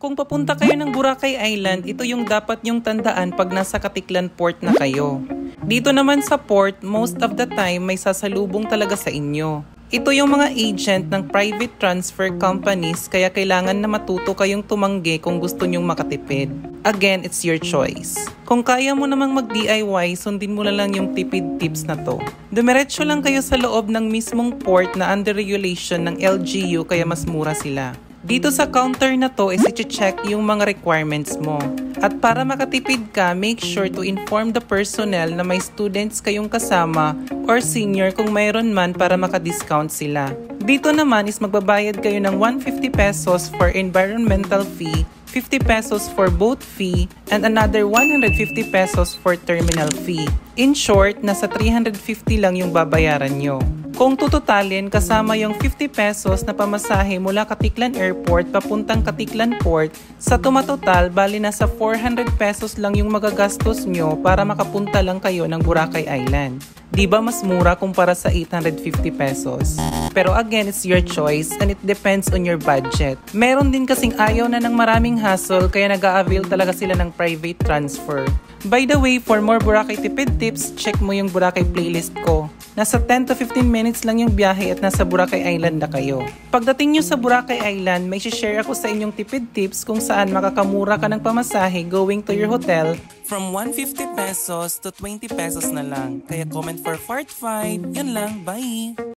Kung papunta kayo ng Boracay Island, ito yung dapat nyong tandaan pag nasa Katiklan Port na kayo. Dito naman sa port, most of the time may sasalubong talaga sa inyo. Ito yung mga agent ng private transfer companies kaya kailangan na matuto kayong tumanggi kung gusto nyong makatipid. Again, it's your choice. Kung kaya mo namang mag-DIY, sundin mo na lang yung tipid tips na to. Dumiretso lang kayo sa loob ng mismong port na under regulation ng LGU kaya mas mura sila. Dito sa counter na to is i-check yung mga requirements mo. At para makatipid ka, make sure to inform the personnel na may students kayong kasama or senior kung mayroon man para maka-discount sila. Dito naman is magbabayad kayo ng 150 pesos for environmental fee, 50 pesos for boat fee, and another 150 pesos for terminal fee. In short, nasa 350 lang yung babayaran nyo. Kung tututalin, kasama yung 50 pesos na pamasahe mula Katiklan Airport papuntang Katiklan Port, sa tumatotal, bali nasa 400 pesos lang yung magagastos nyo para makapunta lang kayo ng Boracay Island. Diba mas mura kumpara sa 850 pesos? Pero again, it's your choice and it depends on your budget. Meron din kasing ayaw na ng maraming hassle kaya nag-a-avail talaga sila ng private transfer. By the way, for more Boracay tipid tips, check mo yung Boracay playlist ko. Nasa 10 to 15 minutes lang yung biyahe at nasa Boracay Island na kayo. Pagdating nyo sa Boracay Island, may share ako sa inyong tipid tips kung saan makakamura ka ng pamasahe going to your hotel from 150 pesos to 20 pesos na lang. Kaya comment for part 5. Yan lang, bye!